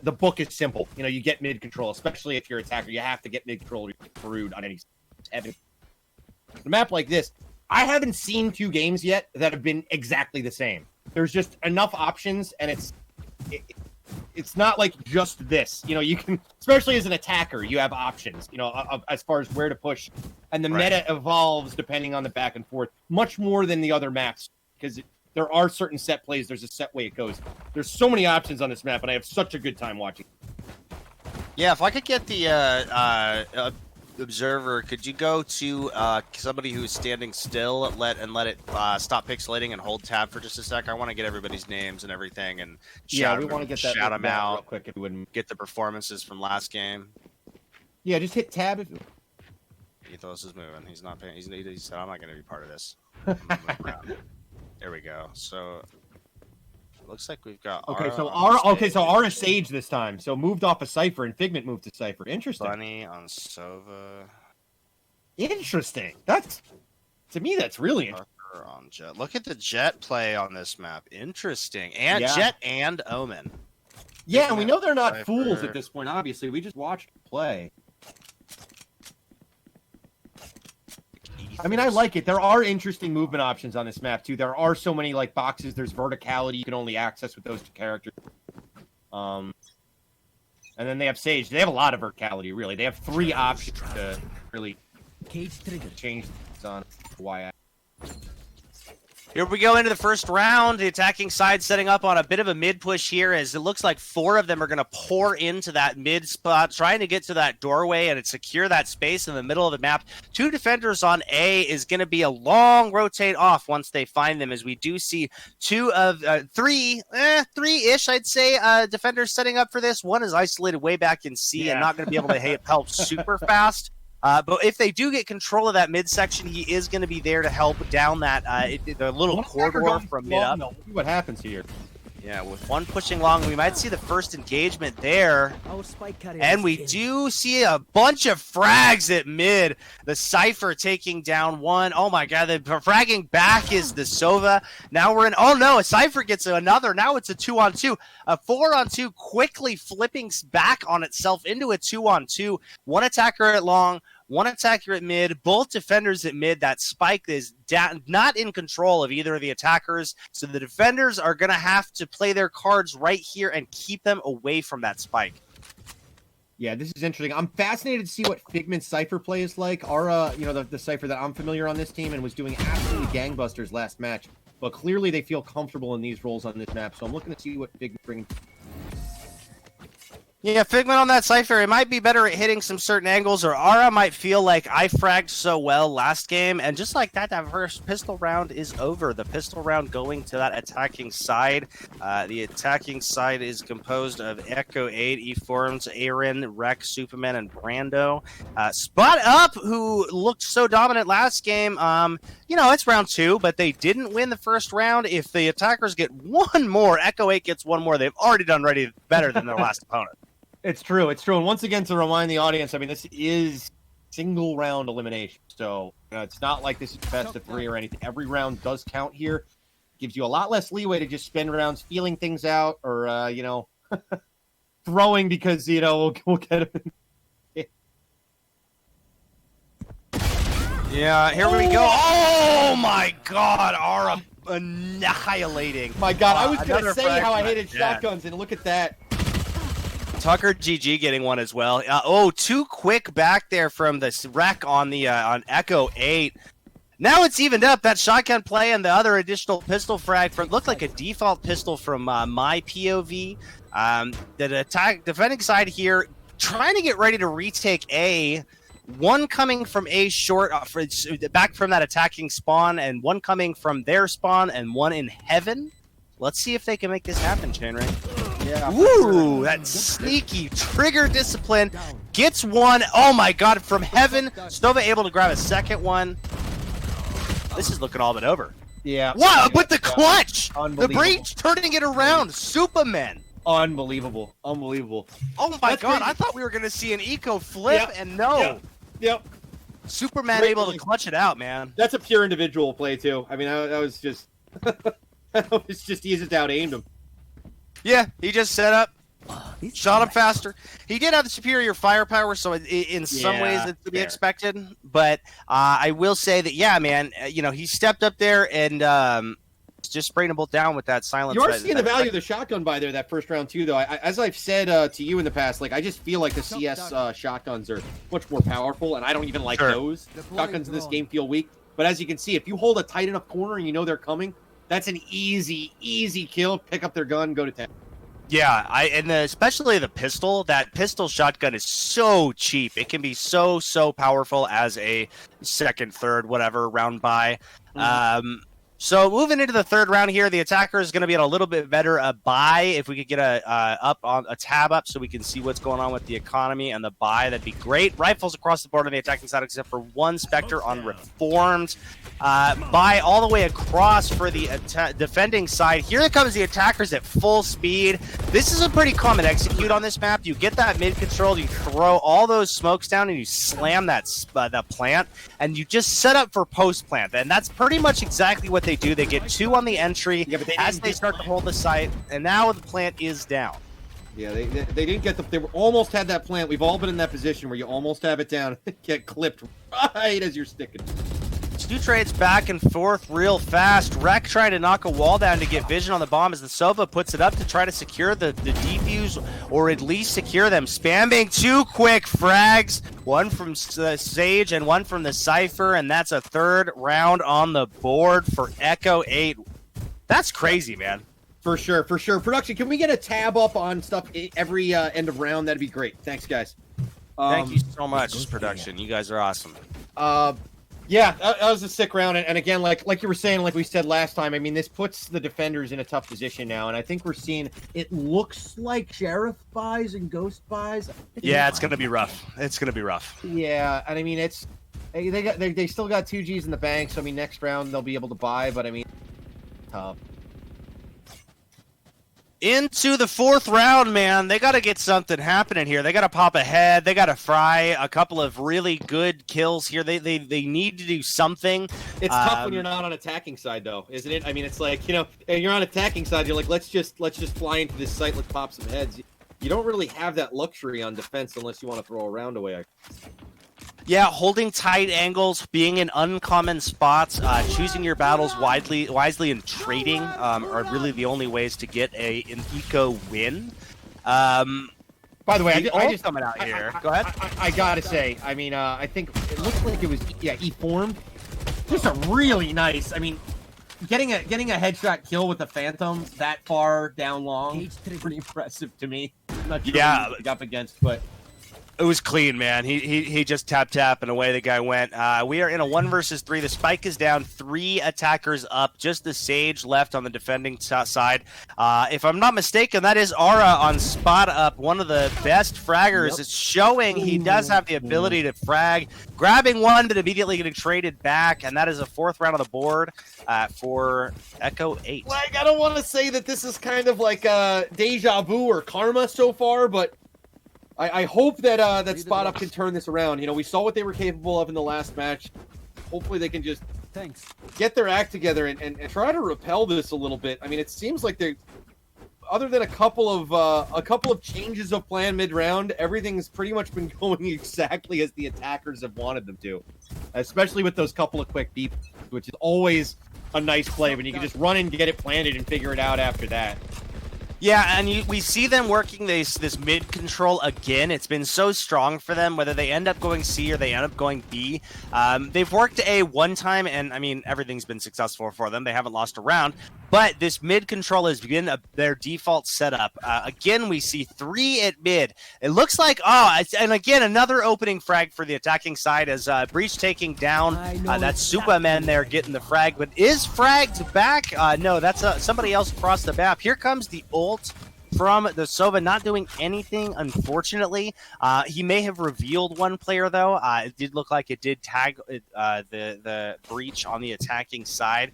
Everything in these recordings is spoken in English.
the book is simple. You know, you get mid control, especially if you're an attacker. You have to get mid control to get through on any heaven. A map like this, I haven't seen 2 games yet that have been exactly the same. There's just enough options, and it's not like just this. You know, you can, especially as an attacker, you have options, you know, as far as where to push. And the meta evolves depending on the back and forth much more than the other maps, because there are certain set plays. There's a set way it goes. There's so many options on this map, and I have such a good time watching. Yeah, if I could get the observer, could you go to somebody who's standing still, let it stop pixelating and hold tab for just a sec? I want to get everybody's names and everything, and yeah, we want to get that shout them out real quick if you wouldn't. Get the performances from last game. Yeah, just hit tab. If Ethos is moving. He's not paying. He said, "I'm not going to be part of this." There we go. So looks like we've got so Aura Sage this time. So moved off of Cypher, and Figment moved to Cypher. Interesting. Bunny on Sova. Interesting. That's, to me, that's really interesting. On Jet. Look at the Jet play on this map. Interesting. And Jet and Omen. Yeah, and we know they're not fools at this point, obviously. We just watched them play. I mean, I like it. There are interesting movement options on this map, too. There are so many, like, boxes. There's verticality you can only access with those 2 characters. And then they have Sage. They have a lot of verticality, really. They have 3 options to really change things on why. Here we go into the first round. The attacking side setting up on a bit of a mid push here, as it looks like 4 of them are going to pour into that mid spot, trying to get to that doorway and secure that space in the middle of the map. 2 defenders on A is going to be a long rotate off once they find them, as we do see 3-ish, I'd say, defenders setting up for this. One is isolated way back in C and not going to be able to help super fast. But if they do get control of that midsection, he is going to be there to help down that the little corridor from mid up. See what happens here. Yeah, with one pushing long, we might see the first engagement there. And we do see a bunch of frags at mid. The Cypher taking down one. Oh my god, the fragging back is the Sova. Now we're in, oh no, a Cypher gets another. Now it's a 2-on-2. A 4-on-2 quickly flipping back on itself into a 2-on-2. One attacker at long, one attacker at mid, both defenders at mid. That spike is not in control of either of the attackers, so the defenders are going to have to play their cards right here and keep them away from that spike. Yeah, this is interesting. I'm fascinated to see what Figment's Cypher play is like. Aura, you know, the Cypher that I'm familiar on this team and was doing absolutely gangbusters last match, but clearly they feel comfortable in these roles on this map, so I'm looking to see what Figment brings. Yeah, Figment on that Cypher, it might be better at hitting some certain angles, or Aura might feel like I fragged so well last game, and just like that, that first pistol round is over. The pistol round going to that attacking side. The attacking side is composed of Echo 8, E-Forms, Aaron, Rex, Superman, and Brando. Spot Up, who looked so dominant last game, you know, it's round 2, but they didn't win the first round. If the attackers get one more, Echo 8 gets one more, they've already done better than their last opponent. It's true. It's true. And once again, to remind the audience, I mean, this is single round elimination. So it's not like this is best of 3 or anything. Every round does count here. Gives you a lot less leeway to just spend rounds feeling things out or, you know, throwing because, you know, we'll get them. Yeah, here we go. Oh, my God. Aura annihilating. My God, I was going to say how I hated shotguns, and look at that. Tucker GG getting one as well. Too quick back there from the wreck on the on Echo 8. Now it's evened up. That shotgun play and the other additional pistol frag from looked like a default pistol from my POV. The defending side here trying to get ready to retake A. One coming from A short, back from that attacking spawn, and one coming from their spawn, and one in heaven. Let's see if they can make this happen, Chainring. Yeah. Ooh, that sneaky trigger discipline gets one. Oh my god, from heaven. Stova able to grab a second one. This is looking all but over. Yeah. Wow, but the clutch! The breach turning it around. Superman. Unbelievable. Unbelievable. Oh my god, crazy. I thought we were going to see an eco flip, and no. Yep. Superman Great able play. to clutch it out, man. That's a pure individual play, too. I mean, that was just... it's just, he just out-aimed him. Yeah, he just set up, Shot him faster. He did have the superior firepower, so in some ways it's to be expected. But I will say that, yeah, man, he stepped up there and just spraying them both down with that silence. You are seeing the value of the shotgun by there that first round too, though. As I've said to you in the past, like I just feel like the CS shotguns are much more powerful, and I don't even like those. Shotguns in this game feel weak. But as you can see, if you hold a tight enough corner and you know they're coming, that's an easy kill. Pick up their gun, go to 10. Yeah, and especially the pistol. That pistol shotgun is so cheap. It can be so powerful as a second, third, whatever round buy. So moving into the third round here, the attacker is going to be at a little bit better buy. If we could get a tab up so we can see what's going on with the economy and the buy, that'd be great. Rifles across the board on the attacking side, except for one Spectre on Reformed. Buy all the way across for the defending side. Here comes the attackers at full speed. This is a pretty common execute on this map. You get that mid control, you throw all those smokes down, and you slam that plant, and you just set up for post plant. And that's pretty much exactly what they do. They get 2 on the entry as they start to hold the site, and now the plant is down. Yeah, they didn't get they almost had that plant. We've all been in that position where you almost have it down, get clipped right as you're sticking. 2 trades back and forth real fast. Rek trying to knock a wall down to get vision on the bomb as the Sova puts it up to try to secure the defuse, or at least secure them. Spamming 2 quick frags, one from Sage and one from the Cypher, and that's a third round on the board for Echo 8. That's crazy, man. For sure. Production, can we get a tab up on stuff every end of round? That'd be great. Thanks, guys. Thank you so much, production. You guys are awesome. Yeah, that was a sick round, and again, like you were saying, like we said last time, I mean, this puts the defenders in a tough position now, and I think we're seeing, it looks like Sheriff buys and Ghost buys. Yeah, it's gonna be rough. It's gonna be rough. Yeah, and I mean, they still got 2 Gs in the bank, so I mean, next round they'll be able to buy, but I mean, tough. Into the 4th round, man. They got to get something happening here. They got to pop ahead. They got to fry a couple of really good kills here. They need to do something. It's tough when you're not on attacking side, though, isn't it? I mean, it's like, you're on attacking side. You're like, let's just fly into this site. Let's pop some heads. You don't really have that luxury on defense unless you want to throw a round away. Yeah, holding tight angles, being in uncommon spots, choosing your battles wisely, and trading are really the only ways to get an eco win. By the way, I just coming out here. Go ahead. I gotta say, I mean, I think it looks like it was E-formed. Just a really nice. I mean, getting a headshot kill with the Phantom that far down long, pretty impressive to me. I'm not sure what he up against, but. It was clean, man. He just tap and away the guy went. We are in a 1 versus 3. The spike is down, 3 attackers up. Just the Sage left on the defending side. If I'm not mistaken, that is Aura on spot up, one of the best fraggers. Yep. It's showing he does have the ability to frag. Grabbing one, but immediately getting traded back, and that is a 4th round on the board for Echo 8. Like, I don't want to say that this is kind of like deja vu or karma so far, but I hope that that Spot Up can turn this around. We saw what they were capable of in the last match. Hopefully they can just get their act together and try to repel this a little bit. I mean, it seems like they're, other than a couple of changes of plan mid-round, everything's pretty much been going exactly as the attackers have wanted them to. Especially with those couple of quick deep, which is always a nice play when you can just run and get it planted and figure it out after that. Yeah, and we see them working this mid control again. It's been so strong for them, whether they end up going C or they end up going B. They've worked A one time, and I mean, everything's been successful for them. They haven't lost a round. But this mid control has been their default setup. Again, we see 3 at mid. It looks like, and again, another opening frag for the attacking side as Breach taking down that Superman there getting the frag. But is fragged back? No, that's somebody else across the map. Here comes the ult from the Sova, not doing anything, unfortunately. He may have revealed one player, though. It did look like it did tag the Breach on the attacking side.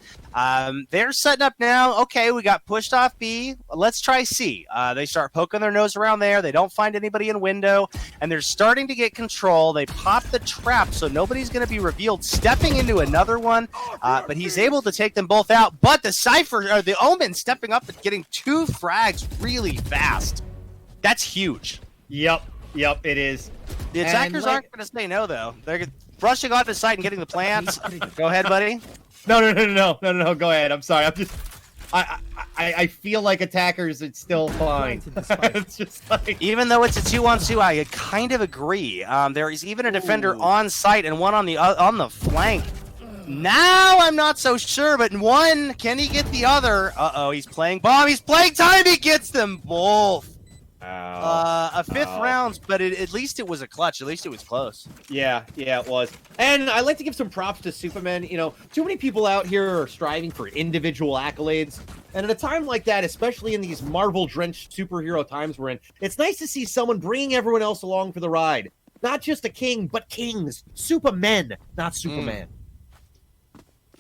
They're setting up now. Okay, we got pushed off B. Let's try C. They start poking their nose around there. They don't find anybody in window, and they're starting to get control. They pop the trap, so nobody's going to be revealed. Stepping into another one, but he's able to take them both out. But the Cypher, or the Omen, stepping up and getting 2 frags really fast. That's huge. Yep, it is. The attackers aren't going to say no, though. They're rushing onto the site and getting the plants. Go ahead, buddy. No. Go ahead. I'm sorry. I'm just. I feel like attackers. It's still fine. It's just like, even though it's a 2-on-2, I kind of agree. There is even a defender on site and one on the flank. Now I'm not so sure, but one, can he get the other? Uh-oh, he's playing bomb. He's playing time. He gets them both. A fifth round, but at least it was a clutch. At least it was close. Yeah, it was. And I like to give some props to Superman. You know, too many people out here are striving for individual accolades. And at a time like that, especially in these Marvel-drenched superhero times we're in, it's nice to see someone bringing everyone else along for the ride. Not just a king, but kings. Supermen, not Superman.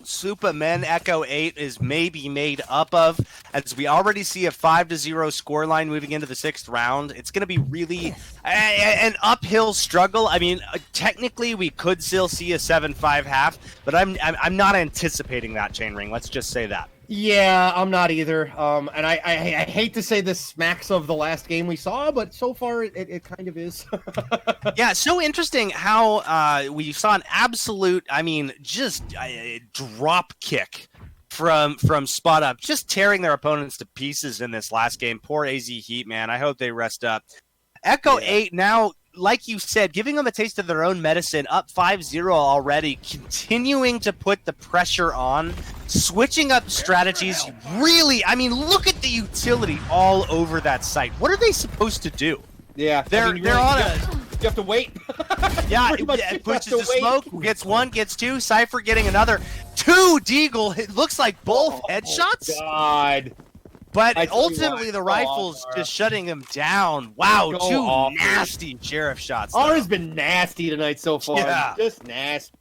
Supermen Echo 8 is maybe made up of, as we already see a 5-0 scoreline moving into the 6th round. It's going to be really an uphill struggle. I mean, technically we could still see a 7-5 half, but I'm not anticipating that, Chainring. Let's just say that. Yeah, I'm not either. And I hate to say this smacks of the last game we saw, but so far it kind of is. Yeah, so interesting how we saw an absolute, just a drop kick from Spot Up, just tearing their opponents to pieces in this last game. Poor AZ Heat, man. I hope they rest up. Echo 8 now, like you said, giving them a taste of their own medicine, up 5-0 already, continuing to put the pressure on, switching up strategies. Really, look at the utility all over that site. What are they supposed to do? Yeah, they're on a... You have to wait. Yeah, it pushes the smoke, gets one, gets two, Cypher getting another. Two Deagle, it looks like both headshots. God. But ultimately, the rifle's just shutting him down. Wow, two nasty sheriff shots. Ours has been nasty tonight so far. Yeah. Just nasty.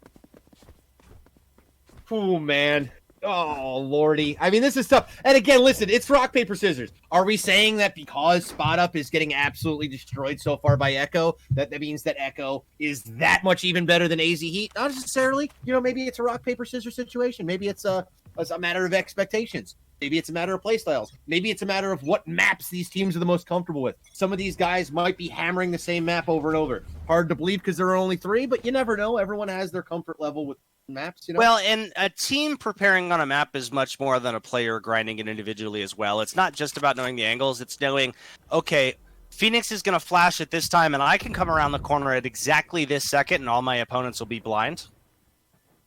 Oh, man. Oh, lordy. This is tough. And again, listen, it's rock, paper, scissors. Are we saying that because Spot Up is getting absolutely destroyed so far by Echo, that means that Echo is that much even better than AZ Heat? Not necessarily. Maybe it's a rock, paper, scissors situation. Maybe it's a matter of expectations. Maybe it's a matter of playstyles. Maybe it's a matter of what maps these teams are the most comfortable with. Some of these guys might be hammering the same map over and over. Hard to believe because there are only 3, but you never know. Everyone has their comfort level with maps, Well, and a team preparing on a map is much more than a player grinding it individually as well. It's not just about knowing the angles. It's knowing, okay, Phoenix is going to flash at this time, and I can come around the corner at exactly this second, and all my opponents will be blind.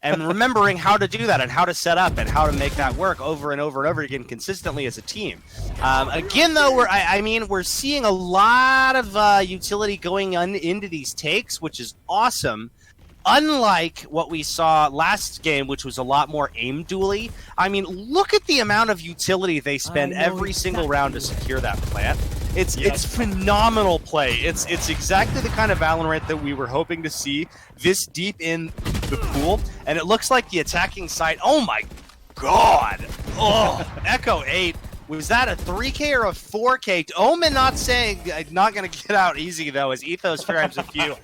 And remembering how to do that and how to set up and how to make that work over and over and over again consistently as a team. Again, though, we're seeing a lot of utility going into these takes, which is awesome. Unlike what we saw last game, which was a lot more aim dually. Look at the amount of utility they spend every single round to secure that plant. It's phenomenal play. It's exactly the kind of Valorant that we were hoping to see this deep in the pool. And it looks like the attacking side. Oh my god! Oh, Echo 8. Was that a 3K or a 4K? Omen not going to get out easy, though, as Ethos grabs a few.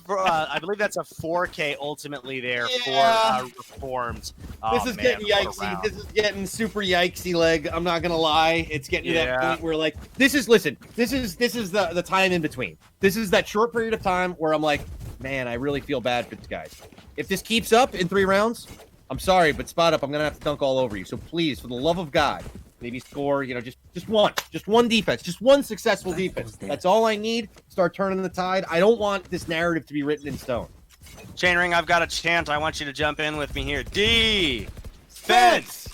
I believe that's a 4K ultimately there for Reformed. This is getting yikesy. This is getting super yikesy, leg. I'm not going to lie. It's getting to that point where, this is the time in between. This is that short period of time where I'm like, man, I really feel bad for these guys. If this keeps up in 3 rounds, I'm sorry, but Spot Up, I'm going to have to dunk all over you. So please, for the love of God, maybe score, just one defense, just one successful defense. That's all I need. Start turning the tide. I don't want this narrative to be written in stone. Chainring, I've got a chant. I want you to jump in with me here. Defense.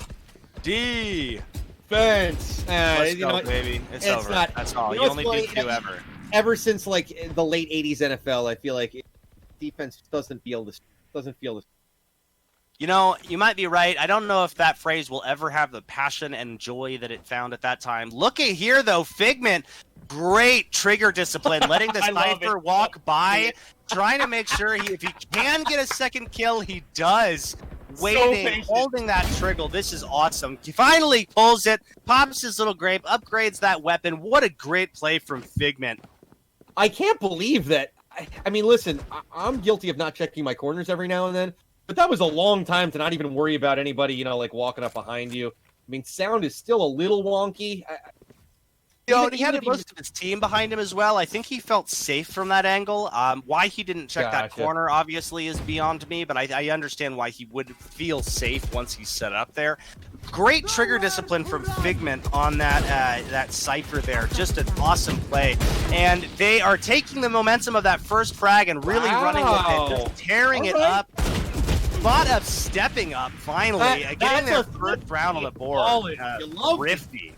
Defense. Let's go, baby. It's over. That's all. You only beat 2 ever. Ever since the late '80s NFL, I feel like defense doesn't feel this. You might be right. I don't know if that phrase will ever have the passion and joy that it found at that time. Look at here, though. Figment, great trigger discipline, letting the sniper walk by, trying to make sure if he can get a second kill, he does. Waiting, holding that trigger. This is awesome. He finally pulls it, pops his little grape, upgrades that weapon. What a great play from Figment. I can't believe that. Listen, I'm guilty of not checking my corners every now and then. But that was a long time to not even worry about anybody, walking up behind you. Sound is still a little wonky. He had most of his team behind him as well. I think he felt safe from that angle. Why he didn't check that corner, obviously, is beyond me, but I understand why he would feel safe once he's set up there. Great trigger discipline from Figment on that Cypher there. Just an awesome play. And they are taking the momentum of that first frag and really running with it, just tearing it up. Spot up, stepping up, finally, getting their first round on the board. Thrifty.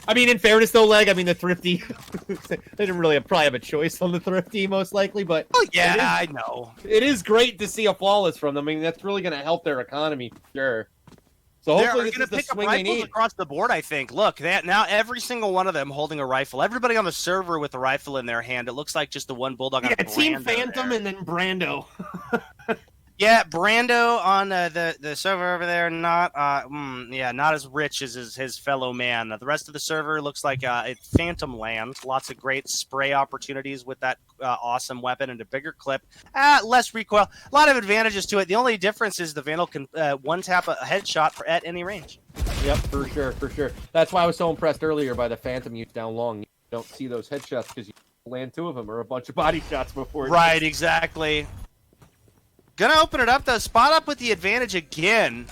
I mean, in fairness, though, Leg, I mean, the Thrifty, they didn't really probably have a choice on the Thrifty, most likely, but... Oh, yeah, I know. It is great to see a flawless from them. I mean, that's really going to help their economy, sure. So hopefully this is the swing they need. Across the board, I think. Look, now every single one of them holding a rifle. Everybody on the server with a rifle in their hand. It looks like just the one Bulldog on Team Phantom there. And then Brando. Yeah, Brando on the server over there, not as rich as his fellow man. The rest of the server looks like it's Phantom Land. Lots of great spray opportunities with that awesome weapon and a bigger clip. Less recoil. A lot of advantages to it. The only difference is the Vandal can one-tap a headshot at any range. Yep, for sure. That's why I was so impressed earlier by the Phantom use down long. You don't see those headshots because you land two of them or a bunch of body shots before. Right, exactly. Gonna open it up, though. Spot up with the advantage again.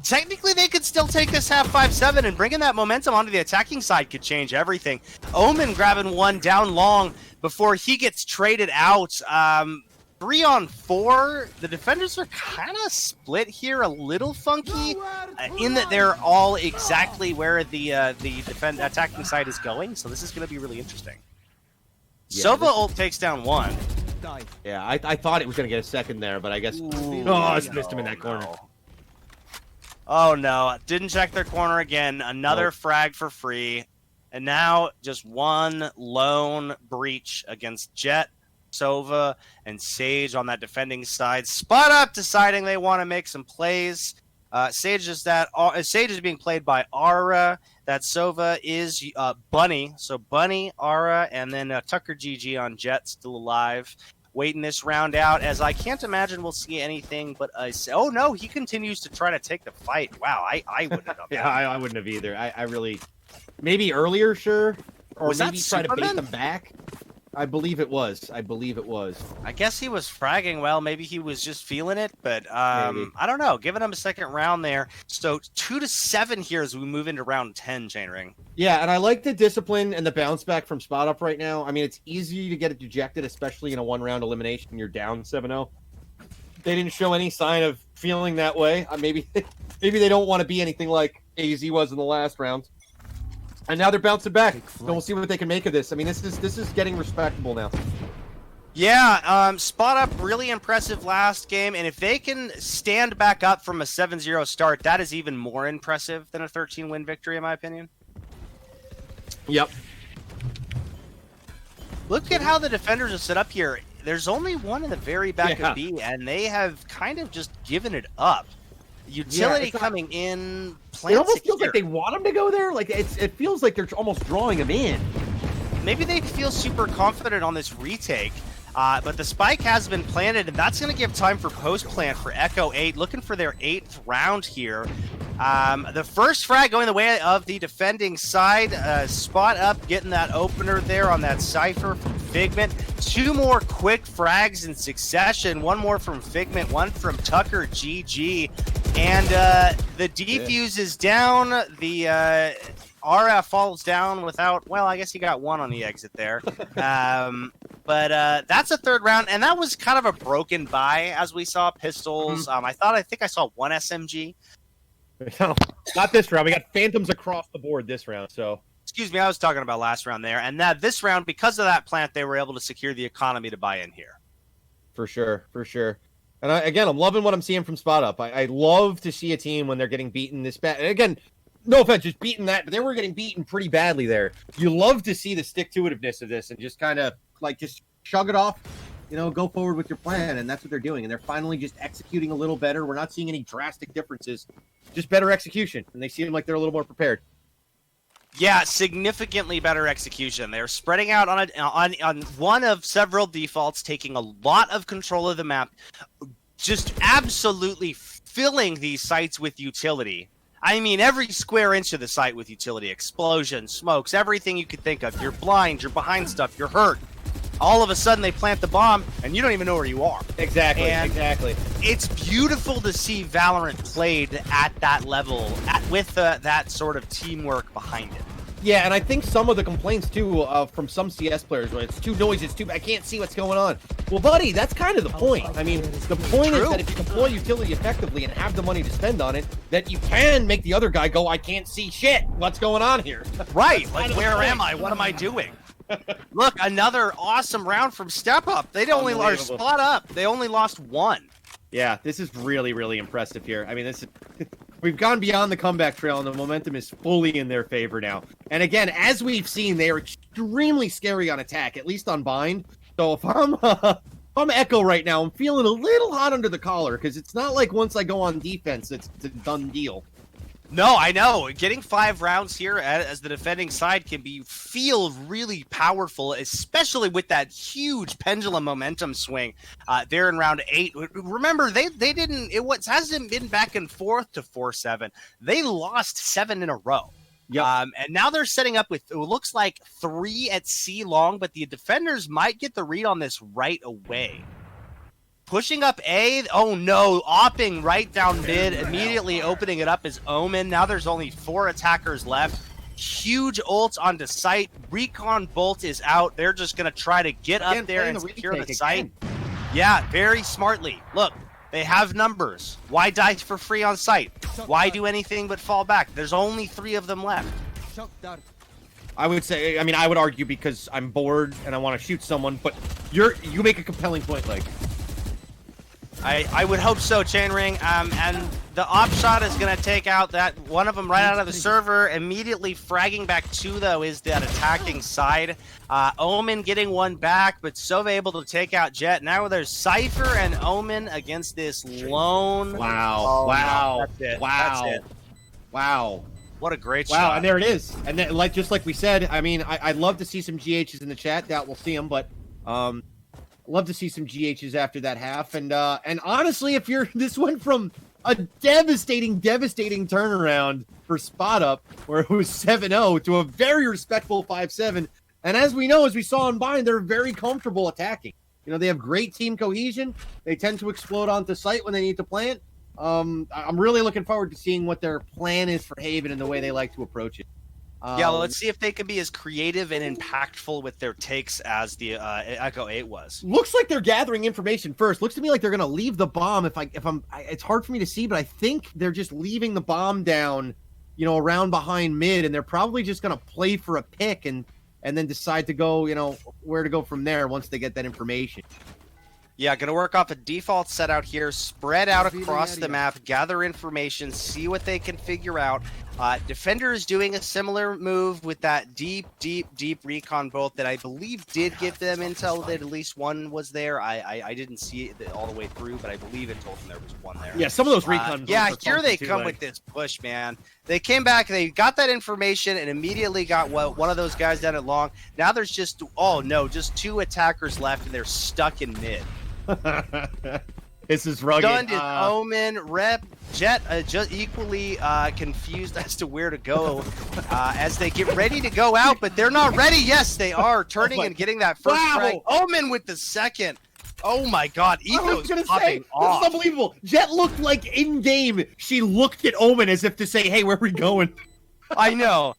Technically, they could still take this half 5-7, and bringing that momentum onto the attacking side could change everything. Omen grabbing one down long before he gets traded out. 3 on 4. The defenders are kind of split here, a little funky, in that they're all exactly where the attacking side is going, so this is going to be really interesting. Yeah, Sova ult takes down one. Yeah, I thought it was going to get a second there, but I guess... I just missed him in that corner. Oh, no. Didn't check their corner again. Another frag for free. And now just one lone breach against Jet, Sova, and Sage on that defending side. Spot up deciding they want to make some plays. Sage is being played by Aura. That Sova is Bunny. So Bunny, Aura, and then Tucker GG on Jet still alive. Waiting this round out, as I can't imagine we'll see anything but a... Oh, no, he continues to try to take the fight. Wow, I wouldn't have done that. Yeah, I wouldn't have either. I really... Maybe earlier, sure. Or maybe try to bait them back. I believe it was. I guess he was fragging well. Maybe he was just feeling it, but I don't know. Giving him a second round there. So 2-7 here as we move into round 10, Chainring. Yeah, and I like the discipline and the bounce back from Spot Up right now. I mean, it's easy to get it dejected, especially in a one-round elimination. You're down 7-0. They didn't show any sign of feeling that way. Maybe they don't want to be anything like AZ was in the last round. And now they're bouncing back. So we'll see what they can make of this. I mean, this is getting respectable now. Yeah, Spot Up really impressive last game, and if they can stand back up from a 7-0 start, that is even more impressive than a 13-win victory, in my opinion. Yep. Look at how the defenders are set up here. There's only one in the very back of B, and they have kind of just given it up. Utility coming in. It almost feels like they want him to go there. Like it feels like they're almost drawing him in. Maybe they feel super confident on this retake. But the spike has been planted, and that's going to give time for post-plant for Echo 8, looking for their 8th round here. The first frag going the way of the defending side. Spot Up getting that opener there on that Cypher from Figment. 2 more quick frags in succession. 1 more from Figment, 1 from Tucker GG. And the defuse is down. The RF falls down without... Well, I guess he got 1 on the exit there. But that's a 3rd round, and that was kind of a broken buy, as we saw pistols. I think I saw 1 SMG. No, not this round. We got Phantoms across the board this round, so... Excuse me, I was talking about last round there. And this round, because of that plant, they were able to secure the economy to buy in here. For sure. And again, I'm loving what I'm seeing from Spot Up. I love to see a team when they're getting beaten this bad. And again, no offense, just beating that, but they were getting beaten pretty badly there. You love to see the stick-to-itiveness of this and just kind of, just shrug it off, go forward with your plan, and that's what they're doing. And they're finally just executing a little better. We're not seeing any drastic differences, just better execution, and they seem like they're a little more prepared. Yeah, significantly better execution. They're spreading out on one of several defaults, taking a lot of control of the map, just absolutely filling these sites with utility. I mean, every square inch of the site with utility, explosions, smokes, everything you could think of. You're blind, you're behind stuff, you're hurt. All of a sudden, they plant the bomb, and you don't even know where you are. Exactly, and exactly. It's beautiful to see Valorant played at that level, with that sort of teamwork behind it. Yeah, and I think some of the complaints, too, from some CS players, where it's too noisy, I can't see what's going on. Well, buddy, that's kind of the point. I mean, the point is that if you deploy utility effectively and have the money to spend on it, that you can make the other guy go, I can't see shit. What's going on here? Right, like, where am I? What am I doing? Look, another awesome round from Step Up. They only lost Spot Up. They only lost one. Yeah, this is really, really impressive here. I mean, this is... We've gone beyond the comeback trail, and the momentum is fully in their favor now. And again, as we've seen, they are extremely scary on attack, at least on bind. So if I'm Echo right now, I'm feeling a little hot under the collar, because it's not like once I go on defense, it's a done deal. No, I know. Getting 5 rounds here as the defending side can feel really powerful, especially with that huge pendulum momentum swing there in round 8. Remember, they didn't. It hasn't been back and forth to 4-7. They lost 7 in a row. Yep. And now they're setting up with, it looks like 3 at C long, but the defenders might get the read on this right away. Pushing up A, oh no, opping right down mid, immediately opening it up as Omen. Now there's only 4 attackers left. Huge ult onto site. Recon Bolt is out. They're just going to try to get up there and secure the site. Yeah, very smartly. Look, they have numbers. Why die for free on site? Why do anything but fall back? There's only 3 of them left. I would say, I mean, I would argue because I'm bored and I want to shoot someone, but you make a compelling point, like. I would hope so, Chainring. And the op shot is going to take out that one of them right out of the server. Immediately fragging back 2, though, is that attacking side. Omen getting 1 back, but Sova able to take out Jet. Now there's Cypher and Omen against this lone. Wow. Oh, wow. No, that's it. Wow. That's it. Wow. What a great shot. shot. And there it is. And then, just like we said, I mean, I'd love to see some GHs in the chat. Doubt we'll see them, but love to see some GHs after that half. And honestly, if this went from a devastating turnaround for Spot Up, where it was 7-0, to a very respectful 5-7. And as we know, as we saw in Bind, they're very comfortable attacking. You know, they have great team cohesion. They tend to explode onto site when they need to plant. I'm really looking forward to seeing what their plan is for Haven and the way they like to approach it. Yeah, let's see if they can be as creative and impactful with their takes as the Echo 8 was. Looks like they're gathering information first. Looks to me like they're going to leave the bomb. It's hard for me to see, but I think they're just leaving the bomb down, you know, around behind mid, and they're probably just going to play for a pick and then decide to go, you know, where to go from there once they get that information. Yeah, going to work off a default set out here, spread out across the map, gather information, see what they can figure out. Defender is doing a similar move with that deep recon bolt that I believe did give them intel that at least one was there. I didn't see it all the way through, but I believe it told them there was one there. Yeah, some of those recon yeah, here they come with this push, man. They came back, they got that information, and immediately got one of those guys down at long. Now there's just, oh no, just 2 attackers left, and they're stuck in mid. This is rugged. Stunned is Omen, Rep, Jet just equally confused as to where to go as they get ready to go out, but they're not ready. Yes, they are turning and getting that first frag. Omen with the second. Oh my God, Etho's popping off. This is unbelievable. Jet looked like in game. She looked at Omen as if to say, "Hey, where are we going?" I know.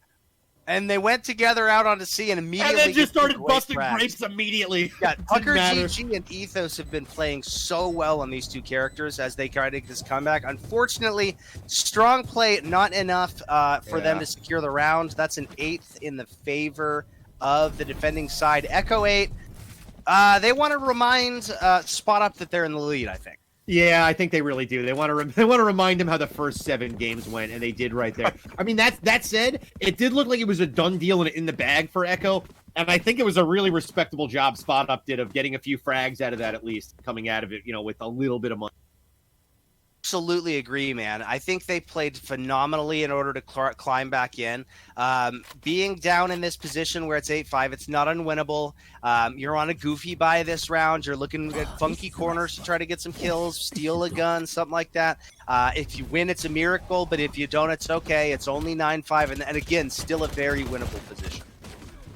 And they went together out onto C and immediately... And then just started busting grapes immediately. Yeah, Tucker, GG, and Ethos have been playing so well on these 2 characters as they try to get this comeback. Unfortunately, strong play, not enough for them to secure the round. That's an 8th in the favor of the defending side. Echo 8, they want to remind Spot Up that they're in the lead, I think. Yeah, I think they really do. They want to remind him how the first 7 games went, and they did right there. I mean, that said, it did look like it was a done deal and in the bag for Echo, and I think it was a really respectable job Spot Up did of getting a few frags out of that, at least coming out of it, you know, with a little bit of money. Absolutely agree, man. I think they played phenomenally in order to climb back in. Being down in this position where it's 8-5, it's not unwinnable. You're on a goofy buy this round. You're looking at funky corners to try to get some kills, steal a gun, something like that. If you win, it's a miracle, but if you don't, it's okay. It's only 9-5, and again, still a very winnable position.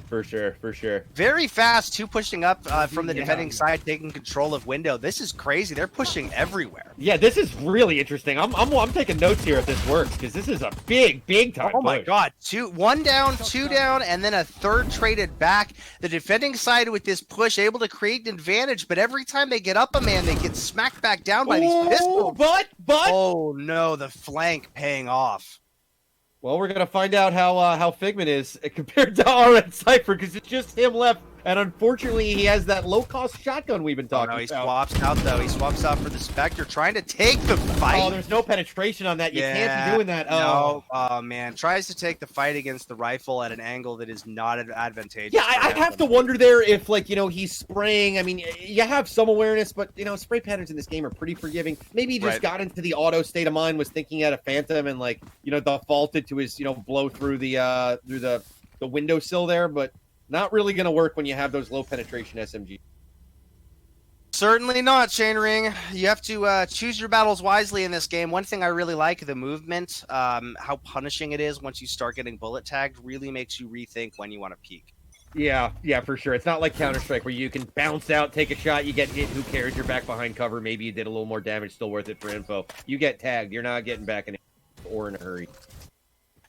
For sure, for sure. Very fast, two pushing up from the defending side, taking control of window. This is crazy. They're pushing everywhere. Yeah, this is really interesting. I'm taking notes here if this works, because this is a big time Oh my push. god. One down, two down, and then a third traded back. The defending side with this push able to create an advantage, but every time they get up a man, they get smacked back down by these pistols. But Oh no, the flank paying off. well, we're gonna find out how Figment is compared to RN Cypher, because it's just him left, and unfortunately he has that low-cost shotgun we've been talking He about. swaps out though. He swaps out for the Spectre, trying to take the fight. Oh, there's no penetration on that. You can't be doing that. No, oh man, tries to take the fight against the rifle at an angle that is not advantageous. Yeah, I have to wonder there if, like, he's spraying. I mean, you have some awareness, but, spray patterns in this game are pretty forgiving. Maybe he just got into the auto state of mind, was thinking at a Phantom and, like, defaulted to his, blow through the windowsill there, but not really going to work when you have those low penetration SMG. Certainly not, Chainring. You have to choose your battles wisely in this game. One thing I really like, the movement, how punishing it is once you start getting bullet tagged, really makes you rethink when you want to peek. Yeah, for sure. It's not like Counter-Strike where you can bounce out, take a shot, you get hit, who cares? You're back behind cover, maybe you did a little more damage, still worth it for info. You get tagged, you're not getting back in or in a hurry.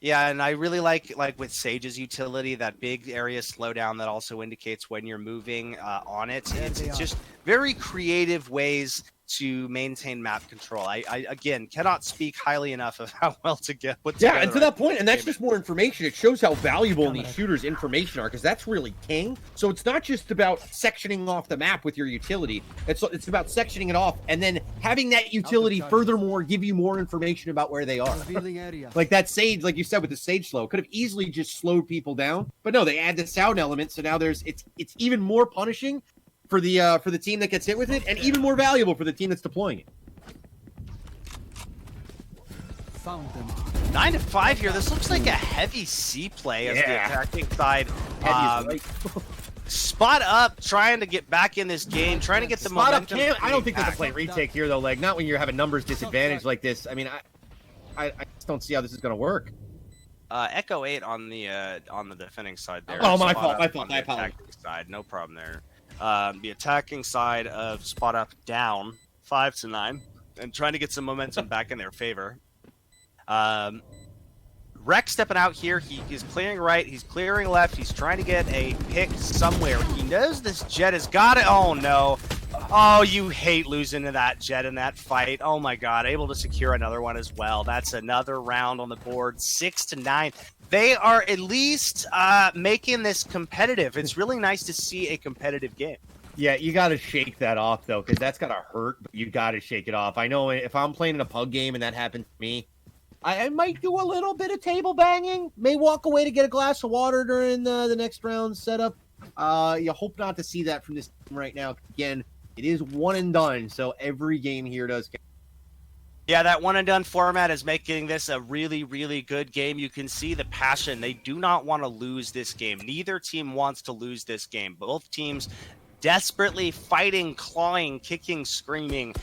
Yeah, and I really like with Sage's utility, that big area slowdown that also indicates when you're moving on it. It's just very creative ways to maintain map control. I again cannot speak highly enough of how well to get put together. Yeah, and to that point, and that's just more information. It shows how valuable in these shooters information are, because that's really king. So it's not just about sectioning off the map with your utility. It's about sectioning it off and then having that utility furthermore give you more information about where they are. Like that Sage, like you said with the Sage slow, could have easily just slowed people down, but no, they add the sound element, so now it's even more punishing for the team that gets hit with it, and even more valuable for the team that's deploying it. 9-5 here. This looks like a heavy C play as the attacking side. Spot up, trying to get back in this game, trying to get the momentum. I don't think they can play retake here though, Leg. Not when you're having numbers disadvantage like this. I mean, I just don't see how this is going to work. Echo 8 on the defending side there. Oh, my fault. I apologize. Side, no problem there. The attacking side of spot up down 5-9 and trying to get some momentum back in their favor. Rex stepping out here. He is clearing right. He's clearing left. He's trying to get a pick somewhere. He knows this Jet has got it. Oh, no. Oh, you hate losing to that Jet in that fight. Oh, my God. Able to secure another one as well. That's another round on the board. 6-9. They are at least making this competitive. It's really nice to see a competitive game. Yeah, you got to shake that off, though, because that's got to hurt, but you got to shake it off. I know if I'm playing in a pug game and that happens to me, I might do a little bit of table banging, may walk away to get a glass of water during the next round setup. You hope not to see that from this team right now. Again, it is one and done, so every game here does count. Yeah, that one and done format is making this a really, really good game. You can see the passion. They do not want to lose this game. Neither team wants to lose this game. Both teams desperately fighting, clawing, kicking, screaming,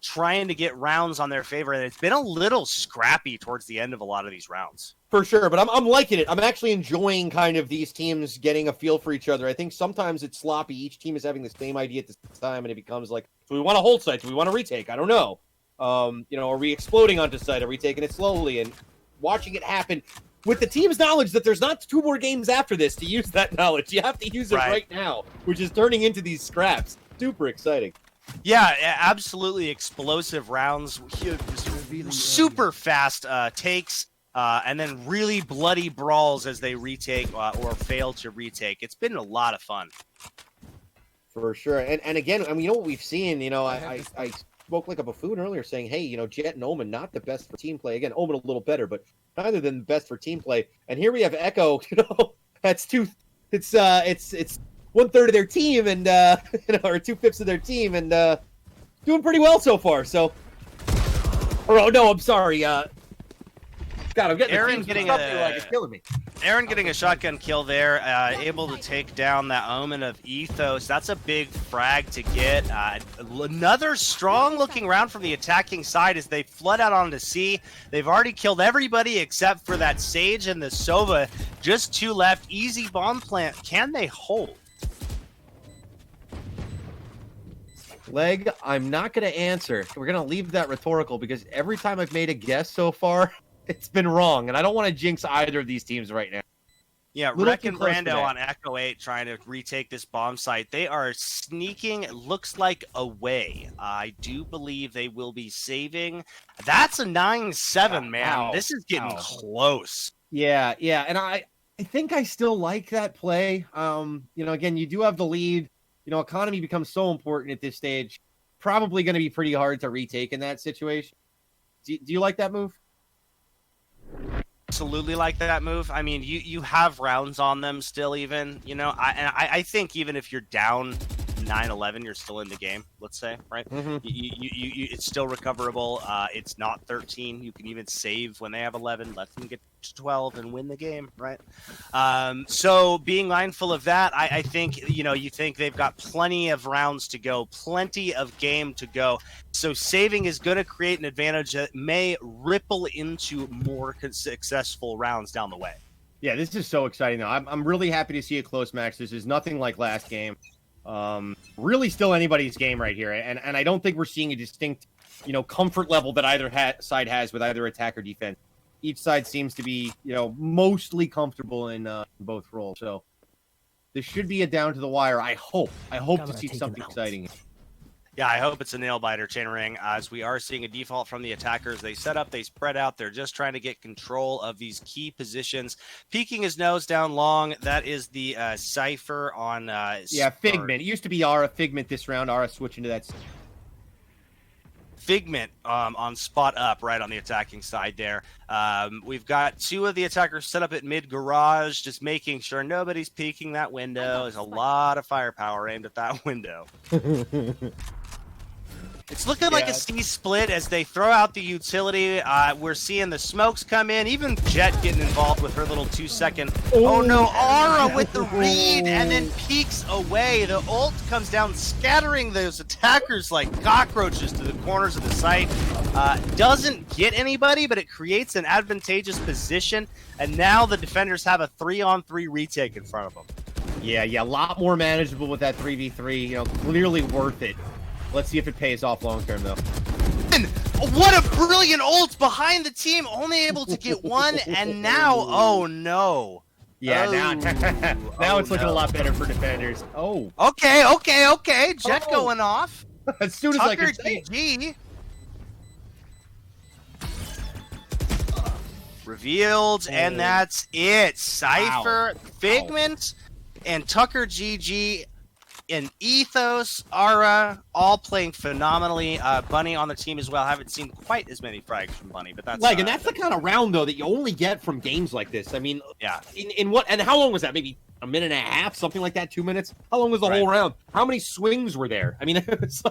trying to get rounds on their favor. And it's been a little scrappy towards the end of a lot of these rounds. For sure, but I'm liking it. I'm actually enjoying kind of these teams getting a feel for each other. I think sometimes it's sloppy. Each team is having the same idea at the time, and it becomes like, do we want to hold site? Do we want to retake? I don't know. Are we exploding onto site? Are we taking it slowly? And watching it happen with the team's knowledge that there's not 2 more games after this to use that knowledge. You have to use it right now, which is turning into these scraps. Super exciting. Yeah, absolutely explosive rounds. Super fast takes, and then really bloody brawls as they retake or fail to retake. It's been a lot of fun. For sure. And again, I mean, what we've seen, I spoke like a buffoon earlier saying, hey, Jet and Omen, not the best for team play. Again, Omen a little better, but neither than the best for team play. And here we have Echo, that's it's 1/3 of their team and, or 2/5 of their team and doing pretty well so far. So Oh no, I'm sorry. God, I'm getting Aaron the getting it's killing me. Aaron getting a shotgun kill there, able to take down that Omen of Ethos. That's a big frag to get. Another strong-looking round from the attacking side as they flood out onto C. They've already killed everybody except for that Sage and the Sova. Just 2 left. Easy bomb plant. Can they hold? Leg, I'm not going to answer. We're going to leave that rhetorical because every time I've made a guess so far, it's been wrong, and I don't want to jinx either of these teams right now. Yeah, Rek and Brando on Echo 8 trying to retake this bomb site. They are sneaking, looks like, away. I do believe they will be saving. That's a 9-7, man. Ow. This is getting close. Yeah, and I think I still like that play. Again, you do have the lead. Economy becomes so important at this stage. Probably going to be pretty hard to retake in that situation. Do you like that move? Absolutely like that move. I mean, you have rounds on them still, even. I think even if you're down 9-11, you're still in the game. Let's say, right? Mm-hmm. It's still recoverable. It's not 13. You can even save when they have 11. Let them get to 12 and win the game, right? So being mindful of that, I think you think they've got plenty of rounds to go, plenty of game to go. So saving is going to create an advantage that may ripple into more successful rounds down the way. Yeah, this is so exciting, though. I'm really happy to see a close match. This is nothing like last game. Really still anybody's game right here. And I don't think we're seeing a distinct, comfort level that either side has with either attack or defense. Each side seems to be, mostly comfortable in both roles. So this should be a down to the wire. I hope to see something exciting. Yeah, I hope it's a nail biter, Chainring, as we are seeing a default from the attackers. They set up, they spread out. They're just trying to get control of these key positions. Peeking his nose down long. That is the Cypher on... Figment. It used to be Aura. Figment this round. Aura switching to that... Figment on spot up right on the attacking side there. We've got 2 of the attackers set up at mid garage, just making sure nobody's peeking that window. There's a lot of firepower aimed at that window. It's looking like a C split as they throw out the utility. We're seeing the smokes come in. Even Jet getting involved with her little 2-second. Oh no, Aura with the read and then peeks away. The ult comes down, scattering those attackers like cockroaches to the corners of the site. Doesn't get anybody, but it creates an advantageous position. And now the defenders have a 3-on-3 retake in front of them. Yeah, a lot more manageable with that 3v3. Clearly worth it. Let's see if it pays off long term, though. What a brilliant ult behind the team, only able to get one, and now, oh no. Yeah, now it's looking a lot better for defenders. Oh. Okay. Jet going off. As soon as I can say GG. Revealed, and that's it. Cypher, Figment, and Tucker GG. And Ethos, Aura, all playing phenomenally. Bunny on the team as well. Haven't seen quite as many frags from Bunny, but that's and that's the kind of round though that you only get from games like this. I mean, yeah. In what and how long was that? Maybe a minute and a half, something like that. 2 minutes. How long was the whole round? How many swings were there? I mean, it's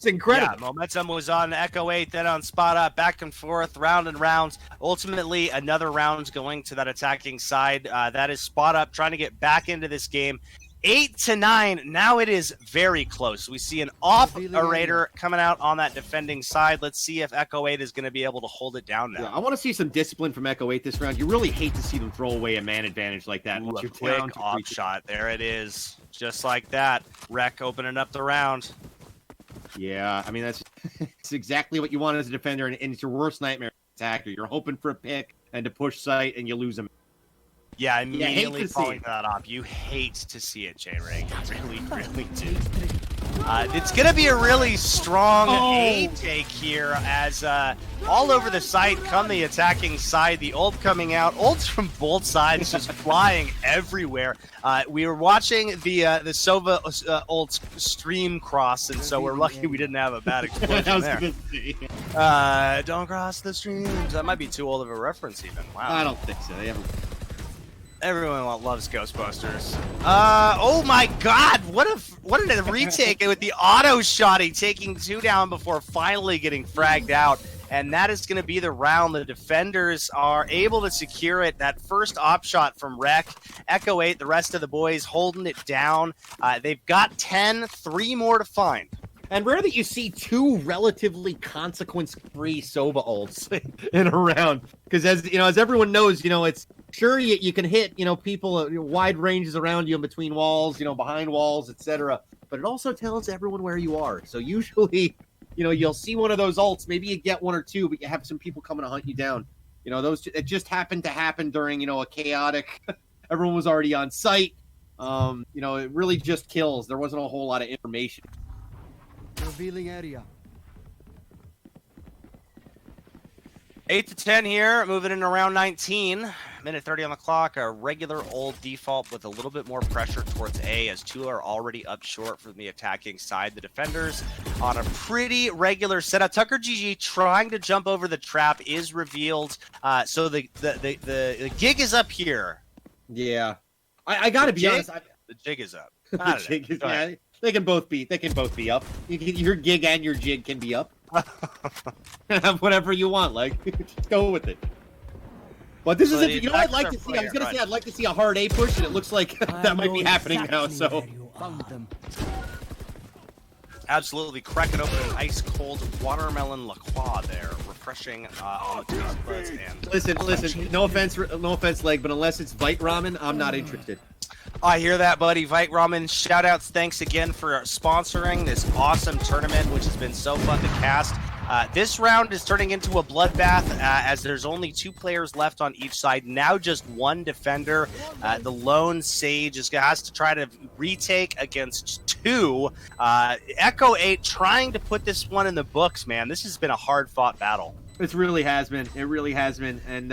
incredible. Yeah, momentum was on Echo 8, then on spot up, back and forth, round and rounds. Ultimately, another round going to that attacking side. That is spot up, trying to get back into this game. 8-9. Now it is very close. We see an off-orator coming out on that defending side. Let's see if Echo 8 is going to be able to hold it down now. Yeah, I want to see some discipline from Echo 8 this round. You really hate to see them throw away a man advantage like that. Ooh, a quick off shot. There it is. Just like that. Rek opening up the round. Yeah, I mean, that's exactly what you want as a defender, and it's your worst nightmare attacker. You're hoping for a pick and to push sight, and you lose them. Yeah, immediately following that up. You hate to see it, Chainring. You really do. It's going to be a really strong A take here as all over the site come the attacking side. The ult coming out. Ults from both sides just flying everywhere. We were watching the Sova ult stream cross, and so we're lucky we didn't have a bad explosion there. Don't cross the streams. That might be too old of a reference even. Wow. I don't think so. They haven't... Everyone loves Ghostbusters. Oh my God! What a retake with the auto shotty taking 2 down before finally getting fragged out. and that is going to be the round. The defenders are able to secure it. That first op shot from Rec, Echo 8, the rest of the boys holding it down. They've got 10, 3 more to find. And rare that you see 2 relatively consequence-free Soba ults in a round, because as everyone knows, it's sure you can hit people wide ranges around you, in between walls, behind walls, etc. But it also tells everyone where you are. So usually, you'll see one of those ults, maybe you get 1 or 2, but you have some people coming to hunt you down. It just happened to happen during a chaotic. Everyone was already on site. It really just kills. There wasn't a whole lot of information. Revealing area. 8 to 10 here, moving in around 19. Minute 30 on the clock. A regular old default with a little bit more pressure towards A, as 2 are already up short from the attacking side. The defenders on a pretty regular setup. Tucker GG trying to jump over the trap is revealed. So the gig is up here. Yeah, I gotta be honest. The jig is up. The jig is, yeah, they can both be up. Your gig and your jig can be up. Have whatever you want, just go with it. But this is what I'd like to see. I was gonna say I'd like to see a hard A push, and it looks like that might be happening now. So absolutely cracking open an ice cold watermelon La Croix there, refreshing on the taste buds. And listen. No offense, Leg, but unless it's Vite Ramen, I'm not interested. I hear that, buddy. Vite Ramen, shout outs. Thanks again for sponsoring this awesome tournament, which has been so fun to cast. This round is turning into a bloodbath as there's only 2 players left on each side. Now just 1 defender. The lone Sage has to try to retake against 2. Echo 8 trying to put this one in the books, man. This has been a hard-fought battle. It really has been. It really has been. And,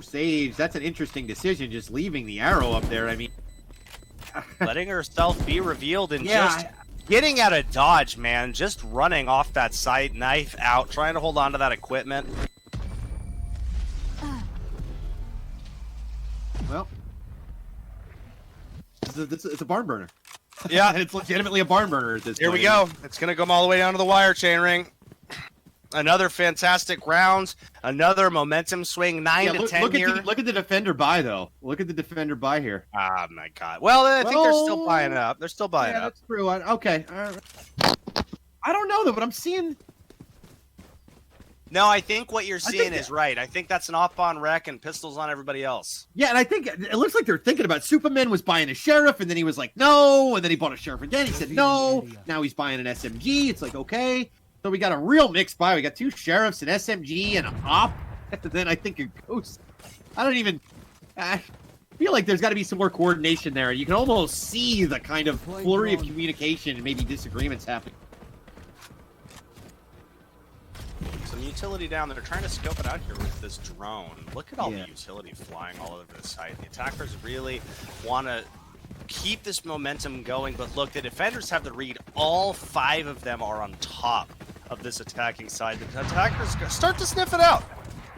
Sage, that's an interesting decision, just leaving the arrow up there. I mean... letting herself be revealed and just getting out of dodge, man. Just running off that site, knife out, trying to hold on to that equipment. Well, it's a barn burner. Yeah. It's legitimately a barn burner at this point. Here we go. It's going to come all the way down to the wire, Chainring. Another fantastic round. Another momentum swing. 9 to 10 here. Look at the defender buy, though. Look at the defender buy here. Oh, my God. Well, I think they're still buying it up. They're still buying up. That's true. Okay. I don't know, though, but I'm seeing... No, I think what you're seeing is right. I think that's an op on Rec and pistols on everybody else. Yeah, and I think it looks like they're thinking about Superman was buying a sheriff, and then he was like, no, and then he bought a sheriff again. He said no. Now he's buying an SMG. It's like, okay. So we got a real mixed buy. We got 2 sheriffs, an SMG, and an op. And then I think a ghost. I feel like there's got to be some more coordination there. You can almost see the kind of flurry of communication and maybe disagreements happening. Some utility down there. They're trying to scope it out here with this drone. Look at all the utility flying all over the site. The attackers really want to keep this momentum going, but look, the defenders have the read. All 5 of them are on top of this attacking side. The attackers start to sniff it out.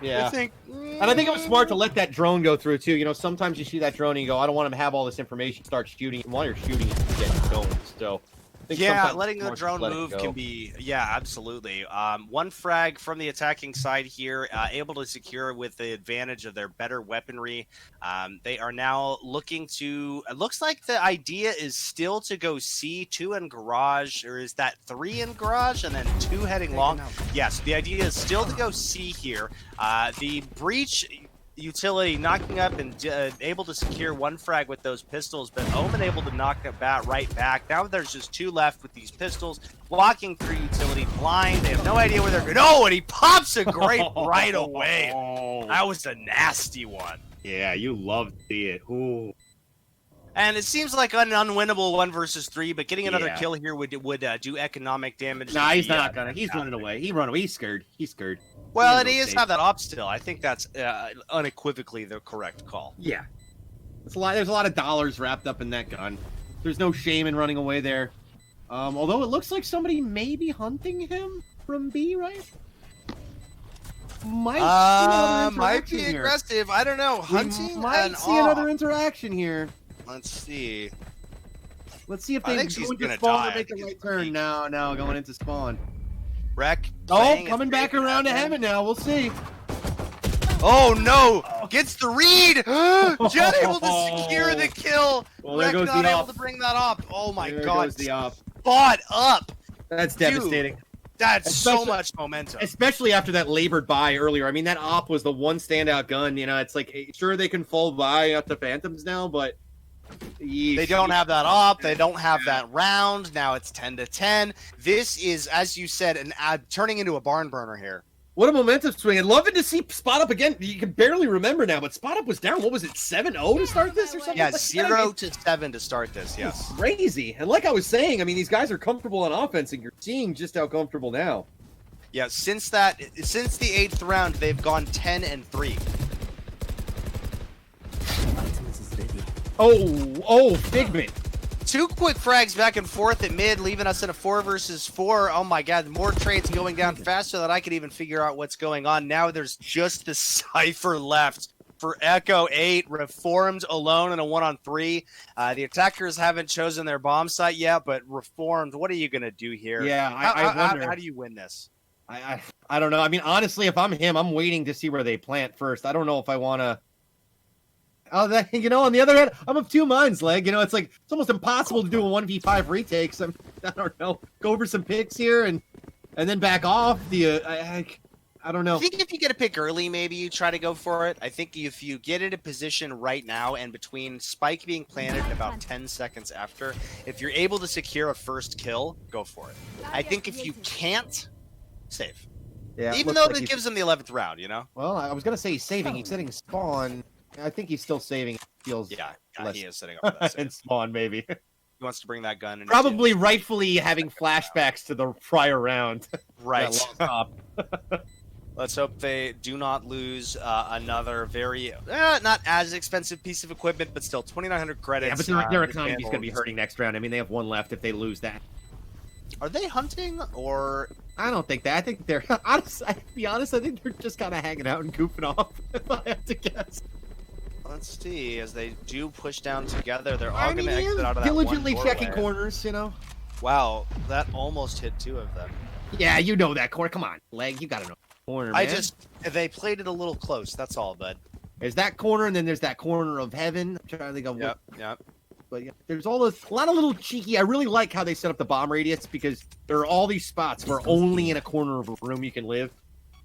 Yeah. And I think it was smart to let that drone go through, too. Sometimes you see that drone and you go, I don't want him to have all this information, start shooting. And while you're shooting, you get going. So, yeah, letting the drone move can be, absolutely. 1 frag from the attacking side here, able to secure with the advantage of their better weaponry. They are now looking to, it looks like the idea is still to go C, 2 in garage, or is that 3 in garage and then 2 heading long? Yes, the idea is still to go C here. The breach utility knocking up and able to secure 1 frag with those pistols, but Omen able to knock it right back. Now there's just 2 left with these pistols, walking through utility blind. They have no idea where they're going. Oh, and he pops a grape right away. That was a nasty one. Yeah, you love to see it. Ooh. And it seems like an unwinnable 1 versus 3, but getting another kill here would do economic damage. Nah, he's not gonna. He's running away. He run away. He's scared. Well, and he is have that op still. I think that's unequivocally the correct call. Yeah. There's a lot of dollars wrapped up in that gun. There's no shame in running away there. Although it looks like somebody may be hunting him from B, right? Might be aggressive. I don't know. Hunting. Might see another interaction here. Let's see. Let's see if they go into spawn or make the right turn. No, going into spawn. Rec playing coming back around to heaven now. We'll see. Oh no! Gets the read. Jet able to secure the kill. Well, there Wreck goes not the able op. to bring that up. Oh my There god! goes the op. Spot up. That's Dude, devastating. That's so Especially- much momentum. Especially after that labored buy earlier. I mean, that op was the one standout gun. You know, it's like, sure, they can fall by at the Phantoms now, but They don't have that op. They don't have that round. Now it's 10-10. This is, as you said, turning into a barn burner here. What a momentum swing. And loving to see Spot Up again. You can barely remember now, but Spot Up was down. What was it, 7-0 to start this or something? Yeah, like 0-7 to start this, yes. Crazy. And like I was saying, I mean, these guys are comfortable on offense, and you're seeing just how comfortable now. Yeah, since the 8th round, they've gone 10-3. Oh, Figment. 2 quick frags back and forth at mid, leaving us in a 4 versus 4. Oh my god, more trades going down faster than I could even figure out what's going on. Now there's just the Cypher left for Echo 8, Reformed alone in a 1-on-3. The attackers haven't chosen their bomb site yet, but Reformed, what are you going to do here? Yeah, I wonder. How do you win this? I don't know. I mean, honestly, if I'm him, I'm waiting to see where they plant first. I don't know if I want to. Oh, on the other hand, I'm of 2 minds, Leg. It's like it's almost impossible to do a 1v5 retake. So I don't know. Go over some picks here and then back off. I don't know. I think if you get a pick early, maybe you try to go for it. I think if you get into position right now and between Spike being planted and about 10 seconds after, if you're able to secure a first kill, go for it. I think if you can't, save. Yeah, even though that gives them the 11th round, Well, I was gonna say he's saving. He's setting Spawn. I think he's still saving. Feels yeah, less... he is sitting up for that save. and Spawn maybe. He wants to bring that gun in. Probably rightfully having flashbacks to the prior round. Right. That Let's hope they do not lose another very not as expensive piece of equipment, but still 2,900 credits. Yeah, but their economy's going to be hurting next round. I mean, they have 1 left if they lose that. Are they hunting or? I don't think that. I think they're honestly. To be honest, I think they're just kind of hanging out and goofing off. If I have to guess. Let's see. As they do push down together, they're all going to exit out of that diligently one checking doorway. corners. Wow, that almost hit 2 of them. Yeah, you know that corner. Come on, Leg. You got to know corner. Man. They played it a little close. That's all, bud. There's that corner, and then there's that corner of heaven. I'm trying to think of what. Yep. But yeah, there's a lot of little cheeky. I really like how they set up the bomb radius because there are all these spots where only in a corner of a room you can live.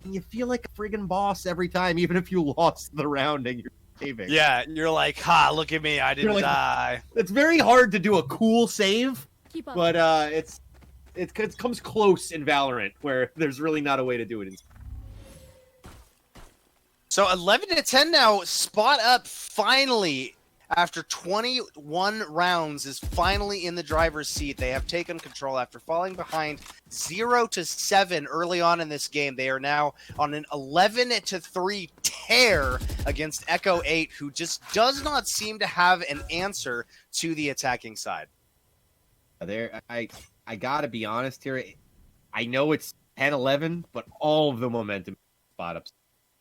And you feel like a friggin' boss every time, even if you lost the round and you're saving. Yeah, you're like, ha, look at me, I didn't die. It's very hard to do a cool save, but it comes close in Valorant where there's really not a way to do it. So 11-10 now, Spot Up finally, after 21 rounds, is finally in the driver's seat. They have taken control after falling behind 0-7 early on in this game. They are now on an 11-3 tear against Echo 8, who just does not seem to have an answer to the attacking side. I gotta be honest here. I know it's 10-11, but all of the momentum Spot Ups.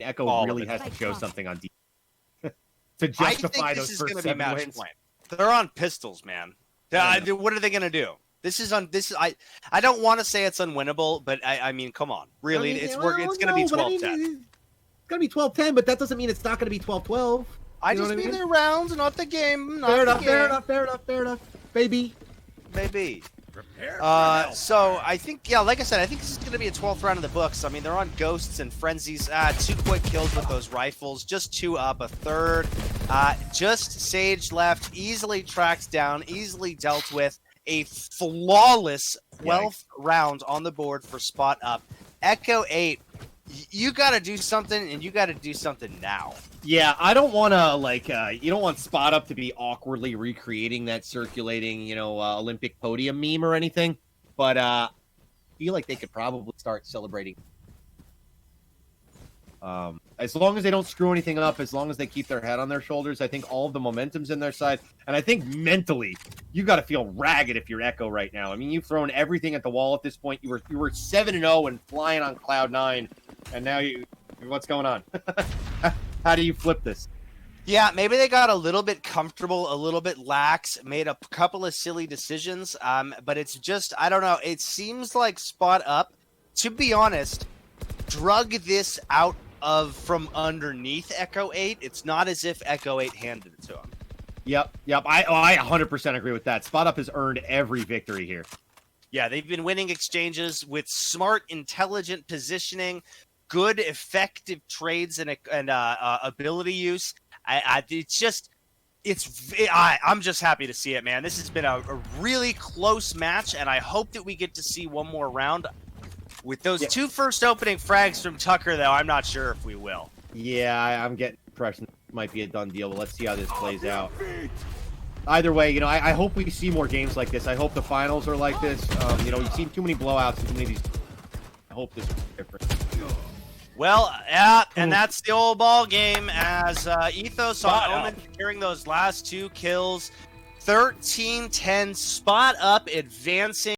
Echo really has to show something on defense to justify those first 7 wins. Point. They're on pistols, man. What are they going to do? I don't want to say it's unwinnable, but I mean, come on. Really, it's going to be 12-10. It's going to be 12-10, but that doesn't mean it's not going to be 12-12. I just mean their rounds, not the game. Fair enough. Baby. So I think, like I said, I think this is going to be a 12th round of the books. I mean, they're on Ghosts and Frenzies. 2 quick kills with those rifles. Just 2 up, a third. Just Sage left, easily tracked down, easily dealt with. A flawless 12th round on the board for Spot Up. Echo 8, you got to do something, and you got to do something now. Yeah, I don't want to, you don't want Spot Up to be awkwardly recreating that circulating, Olympic podium meme or anything. But I feel like they could probably start celebrating. As long as they don't screw anything up, as long as they keep their head on their shoulders, I think all of the momentum's in their side. And I think mentally, you got to feel ragged if you're Echo right now. I mean, you've thrown everything at the wall at this point. You were 7-0 and flying on cloud 9, and now what's going on? How do you flip this? Yeah, maybe they got a little bit comfortable, a little bit lax, made a couple of silly decisions. But it's just, I don't know. It seems like Spot Up to be honest, drug this out of from underneath Echo 8. It's not as if Echo 8 handed it to him. Yep. I 100% agree with that. Spot Up has earned every victory here. Yeah, they've been winning exchanges with smart, intelligent positioning, good, effective trades and ability use. I'm just happy to see it, man. This has been a really close match, and I hope that we get to see one more round. With those two first opening frags from Tucker, though, I'm not sure if we will. Yeah, I'm getting the impression it might be a done deal, but let's see how this plays out. Either way, you know, I hope we see more games like this. I hope the finals are like this. You know, you've seen too many blowouts, too many of these. I hope this is different. Well, yeah, and that's the old ball game as Ethos on Omen securing those last 2 kills. 13-10, Spot Up advancing.